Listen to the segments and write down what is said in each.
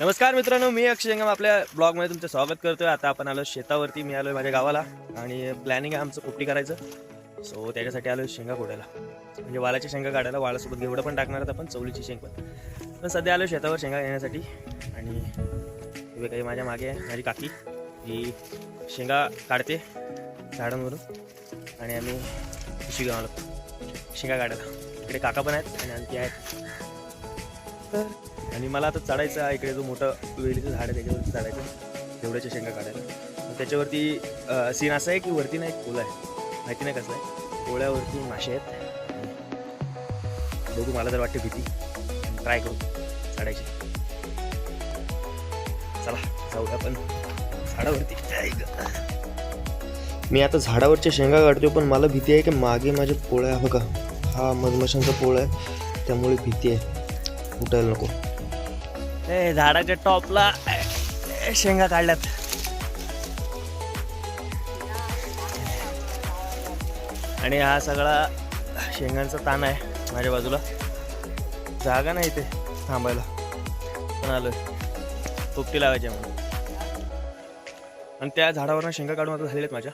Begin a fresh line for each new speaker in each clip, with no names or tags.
नमस्कार मित्रांनो, मी अक्षय जंगम आपल्या ब्लॉगमध्ये तुमचं स्वागत करतोय। आता आपण आलो शेतावरती, मी आलोय माझ्या गावाला आणि प्लॅनिंग आहे आमचं पोपटी करायचं। सो त्याच्यासाठी आलोय शेंगा फोडायला, म्हणजे वालाची शेंगा काढायला। वालासोबत घेवडं पण टाकणार आहेत आपण, चवलीची शेंग पण सध्या आलो शेतावर शेंगा घेण्यासाठी। आणि हे काही माझ्या मागे आहे माझी काकी, ही शेंगा काढते झाडांवरून आणि आम्ही पिशवी घेऊन आलो शेंगा काढायला। इकडे काका पण आहेत आणि आणखी आहेत तर। आणि मला आता चढायचं आहे इकडे, जो मोठं वेलीचं झाड आहे त्याच्यावरती चढायचं घेवड्याच्या शेंगा काढायला। त्याच्यावरती सीन असं आहे की वरती ना एक पोल आहे, माहिती नाही कसं आहे, पोळ्यावरती मासे आहेत। बघू, मला तर वाटते भीती, ट्राय करू चढायची। चला जाऊया आपण झाडावरती। मी आता झाडावरच्या शेंगा काढतोय, पण मला भीती आहे की मागे माझ्या पोळ्या बघा, हा मधमाशांचा पोळा आहे त्यामुळे भीती आहे, उठायला नको। झाडाच्या टॉपला शेंगा काढल्यात आणि हा सगळा शेंगांचा ताण आहे। माझ्या बाजूला जागा नाही इथे थांबायला, पण आलोय पोपटी लावायची म्हणून। आणि त्या झाडावरनं शेंगा काढून आता झालेल्या आहेत माझ्या।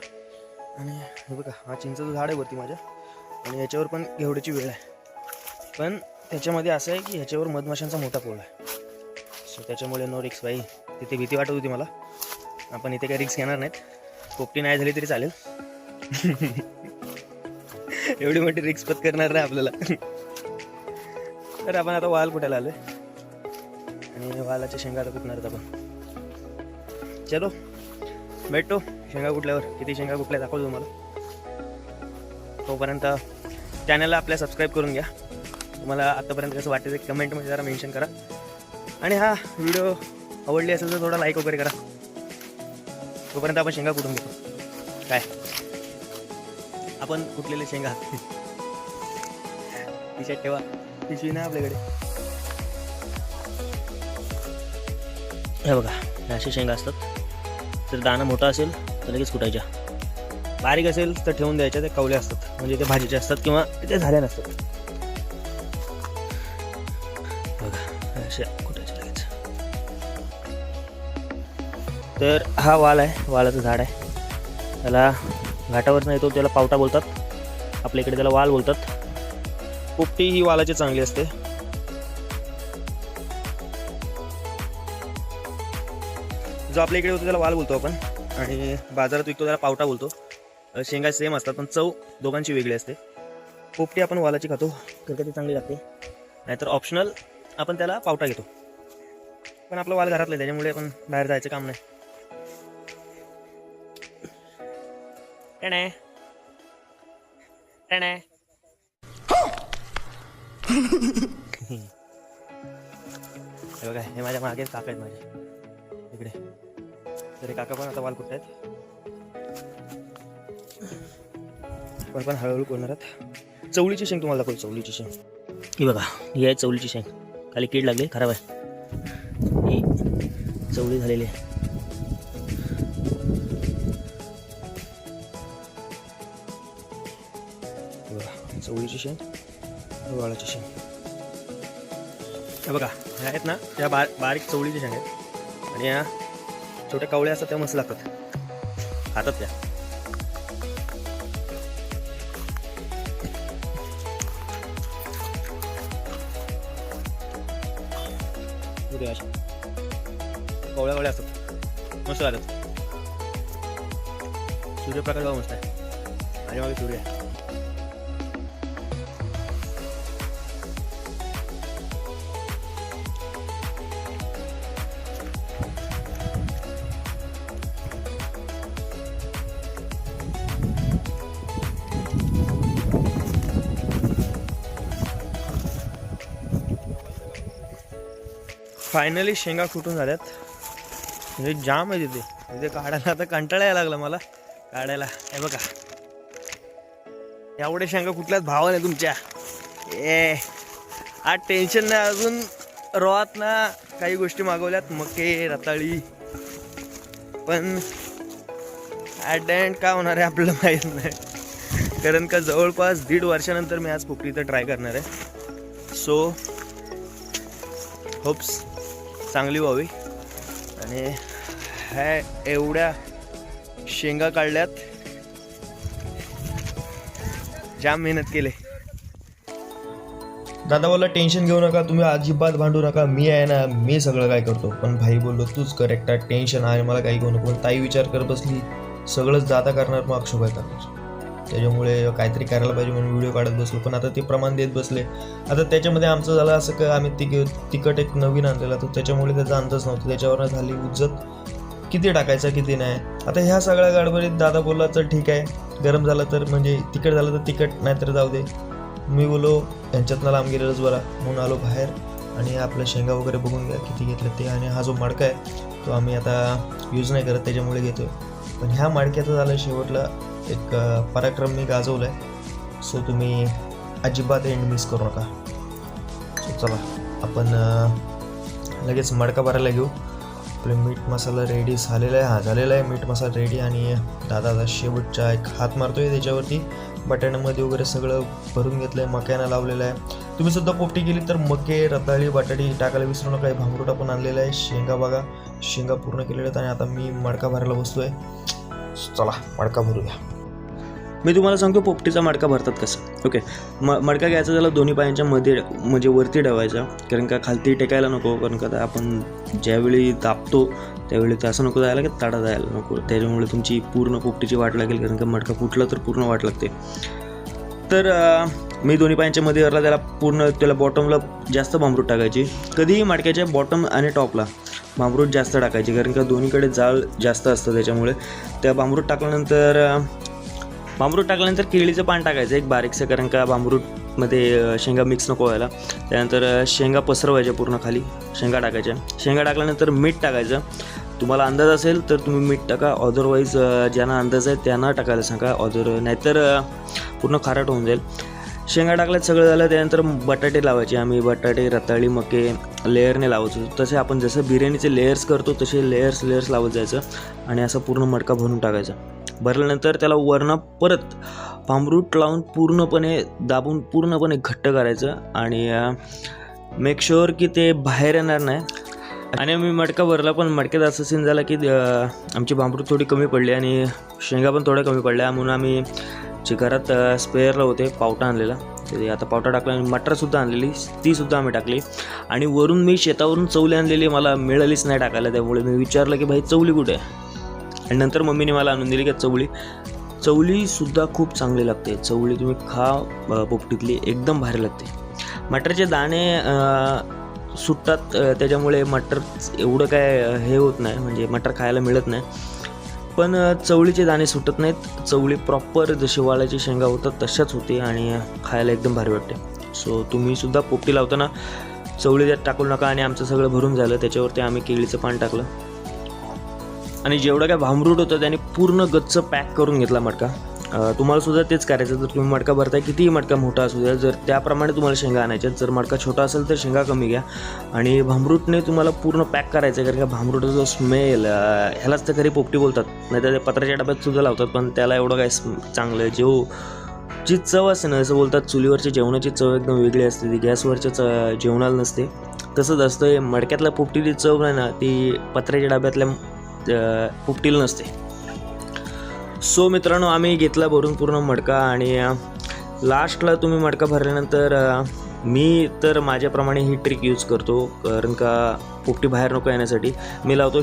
आणि हे बघा, हा चिंचेचं झाड आहे वरती माझ्या, आणि याच्यावर पण घेवड्याची वेळ आहे। पण त्याच्यामध्ये असं आहे की ह्याच्यावर मधमाशांचा मोठा पोळ आहे, सो त्याच्यामुळे नो रिक्स बाई। तिथे भीती वाटत होती मला, आपण इथे काही रिक्स घेणार नाहीत, पोपटी नाही झाली तरी चालेल। एवढी मोठी रिक्स पत्करणार नाही आपल्याला। तर आपण आता वाल कुठायला आलोय आणि वालाच्या शेंगा आता कुठणार आहेत आपण। चलो भेटतो शेंगा कुठल्यावर, किती शेंगा कुठल्या दाखवतो तुम्हाला। तोपर्यंत चॅनलला आपल्या सबस्क्राईब करून घ्या। तुम्हाला आतापर्यंत कसं वाटतं ते कमेंटमध्ये जरा मेन्शन करा, आणि हा व्हिडिओ आवडली असेल तर थोडा लाईक वगैरे करा। तोपर्यंत आपण शेंगा कुठून घेतो काय, आपण कुठलेले शेंगा तिच्यात ठेवा, पिशवी नाही आपल्याकडे। हे बघा, असे शेंगा असतात, तर दाणा मोठा असेल तर लगेच कुटायच्या, बारीक असेल तर ठेवून द्यायच्या, ते कवले असतात म्हणजे ते भाजीचे असतात किंवा ते झाल्या नसतात। बघा अशा कुटायच्या लगेच। तर हा वाल आहे, वालाचं झाड आहे, त्याला घाटावरनं येतो त्याला पावटा बोलतात, आपल्या इकडे त्याला वाल बोलतात। पोपटी ही वालाची चांगली असते। जो आपल्या इकडे होतो त्याला वाल बोलतो आपण, आणि बाजारात विकतो त्याला पावटा बोलतो। शेंगा सेम असतात पण चव दोघांची वेगळी असते। पोपटी आपण वालाची खातो, तर ती चांगली लागते, नाहीतर ऑप्शनल आपण त्याला पावटा घेतो। पण आपलं वाल घरातलं आहे त्याच्यामुळे आपण बाहेर जायचं काम नाही। हे बघा, हे माझ्या मागे काका आहेत माझे इकडे, तर हे काका पण आता वाल कुठे आहेत, पण हळूहळू कोणणार आहेत। चवलीची शेंग तुम्हाला दाखवतो, चवलीची शेंग ही बघा, ही आहे चवलीची शेंग, खाली कीड लागली, खराब आहे, ही चवली झालेली आहे। बघा चवलीची शेंग, वालाची शेंग, हे बघा ह्या आहेत ना, त्या बारीक चवलीची शेंग आहेत, आणि या छोट्या कवळ्या असतात त्या मस्त लागतात, खातात त्या। कवळ्या कवळ्या असतात, मस्त लागतात। सूर्यप्रकाश बघा मस्त आहे, माझ्या मागे सूर्य आहे। फायनली शेंगा फुटून झाल्यात, म्हणजे जाम आहे तिथे, तिथे काढायला आता कंटाळा यायला लागला मला काढायला। हे बघा एवढे शेंगा कुठल्याच भावा नाही तुमच्या, आज टेन्शन नाही। अजून रोहात ना काही गोष्टी मागवल्यात, मके रताळी, पण ॲट द एंड काय होणार आहे आपल्याला माहीत नाही, कारण का जवळपास 1.5 वर्षानंतर मी आज पोपटी तर ट्राय करणार आहे। सो होप्स चांगली व्हावी. आणि ह्या एवढ्या शेंगा काढल्यात, जाम मेहनत केले. दादा बोलला टेन्शन घेऊ नका, तुम्ही अजिबात भांडू नका, मी आहे ना, मी सगळं काय करतो. पण भाई बोललो तूच कर एकटा, टेन्शन आहे मला काही घेऊ नको. पण ताई विचार करत बसली सगळंच दादा करणार मग अक्षय काय करणार, त्याच्यामुळे काहीतरी करायला पाहिजे म्हणून व्हिडिओ काढत बसलो. पण आता ते प्रमाण देत बसले. आता त्याच्यामध्ये आमचं झालं असं का आम्ही तिखट एक नवीन आणलेला, तर त्याच्यामुळे त्याचा अंदाज नव्हता, त्याच्यावरनं झाली उज्जत किती टाकायचं किती नाही. आता ह्या सगळ्या गडबडीत दादा बोलला चल ठीक आहे, गरम झालं तर म्हणजे तिखट झालं तर तिखट, नाही तर जाऊ दे. मी बोलो यांच्यातनं लांब गेलेलंच बरा म्हणून आलो बाहेर. आणि आपल्या शेंगा वगैरे बघून घ्या किती घेतलं ते. आणि हा जो मडका आहे तो आम्ही आता यूज नाही करत, त्याच्यामुळे घेतो. पण ह्या मडक्याचं झालं शेवटला एक पराक्रम मी गाजवला आहे. सो तुम्ही अजिबात एंड मिस करू नका. सो चला आपण लगेच मडका भरायला घेऊ. आपले मीठ मसाला रेडी झालेला आहे. हा झालेला आहे मीठ मसाला रेडी. आणि दादा शेवटचा एक हात मारतोय त्याच्यावरती. बटाट्यामध्ये वगैरे सगळं भरून घेतलं आहे, मक्यानं लावलेलं आहे. तुम्ही सुद्धा पोपटी केली तर मके, रताळी, बटाटी टाकायला विसरू नका. भांबरूट आपण आणलेला आहे. शेंगा बघा, शेंगा पूर्ण केलेल्या आहेत. आणि आता मी मडका भरायला बसतोय. चला मडका भरूया. मी तुम्हाला सांगतो पोपटीचा मडका भरतात कसं. ओके, मडका घ्यायचा त्याला दोन्ही पायांच्या मध्ये म्हणजे वरती ठेवायचा, कारण का खालती टेकायला नको. कारण का आपण ज्यावेळी दाबतो त्यावेळी ते असं नको जायला की तडा जायला नको, त्याच्यामुळे तुमची पूर्ण पोपटीची वाट लागेल. कारण का मडका फुटला तर पूर्ण वाट लागते. तर मी दोन्ही पायांच्या मध्ये धरला, त्याला बॉटमला जास्त भांबरूट टाकायची. कधीही मडक्याच्या बॉटम आणि टॉपला भांबरूट जास्त टाकायची, कारण का दोन्हीकडे जाळ जास्त असतं. त्याच्यामुळे त्या भांबरूट टाकल्यानंतर केळीचं पान टाकायचं एक बारीकसं, कारण का भांबरूटमध्ये शेंगा मिक्स नको व्हायला. त्यानंतर शेंगा पसरवायच्या पूर्ण खाली, शेंगा टाकायच्या. शेंगा टाकल्यानंतर मीठ टाकायचं. तुम्हाला अंदाज असेल तर तुम्ही मीठ टाका, अदरवाईज ज्यांना अंदाज आहे त्यांना टाकायला सांगा, नाहीतर पूर्ण खारट होऊन जाईल. शेंगा टाकल्यात सगळं झालं. त्यानंतर बटाटे लावायचे. आम्ही बटाटे, रताळी, मके लेअरने लावायचो. तसे आपण जसं बिर्याणीचे लेयर्स करतो तसे लेयर्स लावत जायचं. आणि असं पूर्ण मडका भरून टाकायचा. भरल्यानंतर त्याला वरनं परत भांबरूट लावून पूर्णपणे दाबून पूर्णपणे घट्ट करायचं. आणि मेक शुअर की ते बाहेर येणार नाही. आणि मी मडका भरला, पण मडक्यात असं सीन झाला की आमची भांबरूट थोडी कमी पडली आणि शेंगा पण थोड्या कमी पडल्या. म्हणून आम्ही जे घरात स्पेअरला होते पावटा आणलेला, ते आता पावटा टाकला. आणि मटरसुद्धा आणलेली, तीसुद्धा आम्ही टाकली. आणि वरून मी शेतावरून चवली आणलेली, मला मिळालीच नाही टाकायला. त्यामुळे मी विचारलं की भाई चवली कुठे आहे. आणि नंतर मम्मीने मला आणून दिली की चवलीसुद्धा खूप चांगली लागते. चवली तुम्ही खा पोपटीतली, एकदम भारी लागते. मटरचे दाणे सुटतात, त्याच्यामुळे मटर एवढं काय हे होत नाही, म्हणजे मटर खायला मिळत नाही. पण चवळीचे दाणे सुटत नाहीत. चवळी प्रॉपर जशी वाळायची शेंगा होतात तशाच होते आणि खायला एकदम भारी वाटते. सो तुम्हीसुद्धा पोपटी लावताना चवळी त्यात टाकू नका. आणि आमचं सगळं भरून झालं, त्याच्यावरती आम्ही केळीचं पान टाकलं. आणि जेवढं काय भांबरूट होतं त्याने पूर्ण गच्च पॅक करून घेतला मडका. तुम्हाला सुद्धा तेच करायचं. जर तुम्ही मडका भरताय, कितीही मडका मोठा असू द्या, जर त्याप्रमाणे तुम्हाला शेंगा आणायच्या. जर मडका छोटा असेल तर शेंगा कमी घ्या. आणि भांबरूटने तुम्हाला पूर्ण पॅक करायचं आहे, कारण का भांबरूटाचा जो स्मेल, ह्यालाच तर खरी पोपटी बोलतात. नाही तर ते पत्राच्या डब्यात सुद्धा लावतात, पण त्याला एवढं काय चांगलं जी चव असते ना, जसं बोलतात चुलीवरच्या जेवणाची चव एकदम वेगळी असते, ती गॅसवरच्या जेवणाला नसते. तसंच असतं मडक्यातल्या पोपटीची चव नाही ना, ती पत्राच्या डब्यातल्या पोपटीला नसते. सो मित्रांनो, आम्ही घेतला भरून पूर्ण मडका. आणि लास्टला तुम्ही मडका भरल्यानंतर मी तर माझ्याप्रमाणे ही ट्रिक यूज करतो, कारण का पोपटी बाहेर नको येण्यासाठी. मी लावतो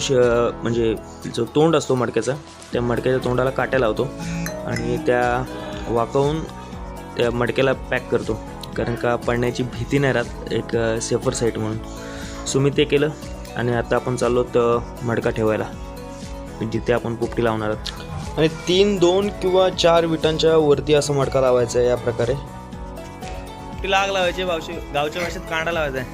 म्हणजे जो तोंड असतो मडक्याचा, त्या मडक्याच्या तोंडाला काट्या लावतो आणि त्या वाकवून त्या मडक्याला पॅक करतो, कारण का पडण्याची भीती नाही राहत, एक सेफर साईड म्हणून. सो मी ते केलं. आणि आता आपण चाललो तर मडका ठेवायला जिथे आपण पोपटी लावणार आहोत. आणि 3, 2 किंवा 4 विटांच्या वरती असं मडका लावायचं आहे. या प्रकारे लाग लावायचे, गावच्या भाषेत कांडा लावायचा आहे.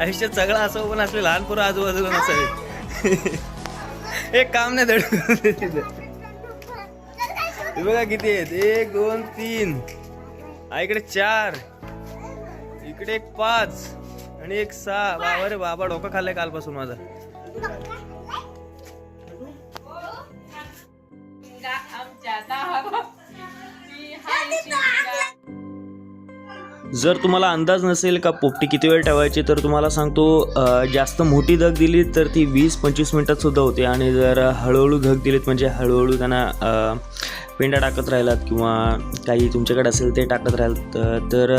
आयुष्यात सगळं असं पण असले लहान पोरं आजूबाजूला नसावे. एक काम नाही धड. बघा किती आहेत, 1, 2, 3, इकडे 4, इकडे एक 5 आणि एक 6. बाबा रे बाबा, डोकं खाल्लंय कालपासून माझं. जर तुम्हाला अंदाज नसेल का पोपटी किती वेळ ठेवायची तर तुम्हाला सांगतो, जास्त मोठी धग दिली तर ती 20-25 मिनटातसुद्धा होते आणि जर हळूहळू धग दिलीत म्हणजे हळूहळू त्यांना पेंडा टाकत राहिलात किंवा काही तुमच्याकडे असेल ते टाकत राहिलात तर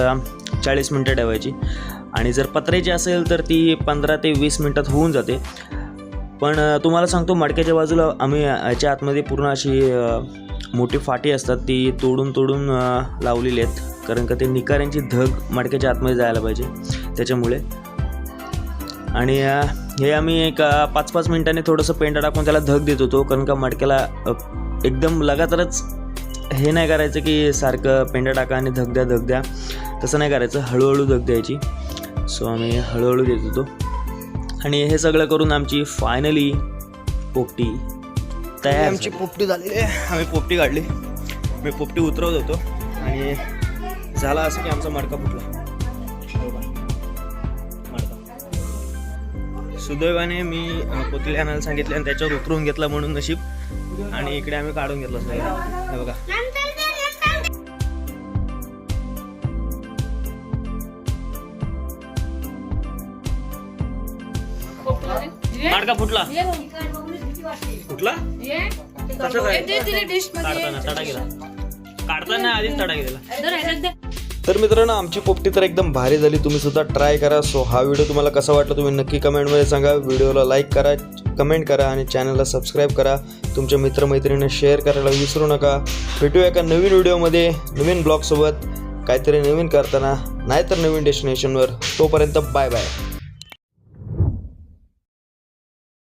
40 मिनटं ठेवायची. आणि जर पत्र्याची असेल तर ती 15 ते 20 मिनटात होऊन जाते. पण तुम्हाला सांगतो मडक्याच्या बाजूला आम्ही याच्या आतमध्ये पूर्ण अशी मोठी फाटी असतात ती तोडून लावलेली आहेत, कारण का ते निकाऱ्यांची धग मडक्याच्या आतमध्ये जायला पाहिजे त्याच्यामुळे. आणि हे आम्ही एक 5-5 मिनटांनी थोडंसं पेंडा टाकून त्याला धग देत होतो, कारण का मडक्याला एकदम लगातारच हे नाही करायचं की सारखं पेंडा टाका आणि धग द्या तसं नाही करायचं, हळूहळू धग द्यायची. सो आम्ही हळूहळू देत होतो आणि हे सगळं करून आमची फायनली पोपटी तयार. आमची पोपटी झालेली आहे, आम्ही पोपटी काढली. मी पोपटी उतरवत होतो आणि झाला असं की आमचा मडका फुटला. सुदैवाने मी पोतली आणायला सांगितले आणि त्याच्यावर उतरवून घेतला म्हणून नशीब, आणि इकडे आम्ही काढून घेतलं नाही. हे बघा मडका फुटला कसं काय काढताना तडा गेला, काढताना आधीच तडा गेला. तर मित्रांनो आमची पोपटी तर एकदम भारी झाली, तुम्ही सुद्धा ट्राय करा. सो हा व्हिडिओ तुम्हाला कसा वाटला तुम्ही नक्की कमेंटमध्ये सांगा. व्हिडिओला लाईक करा, कमेंट करा आणि चॅनलला सबस्क्राईब करा. तुमच्या मित्रमैत्रिणींना शेअर करायला विसरू नका. भेटूया एका नवीन व्हिडिओमध्ये नवीन ब्लॉगसोबत, काहीतरी नवीन करताना नाहीतर नवीन डेस्टिनेशनवर. तोपर्यंत बाय बाय.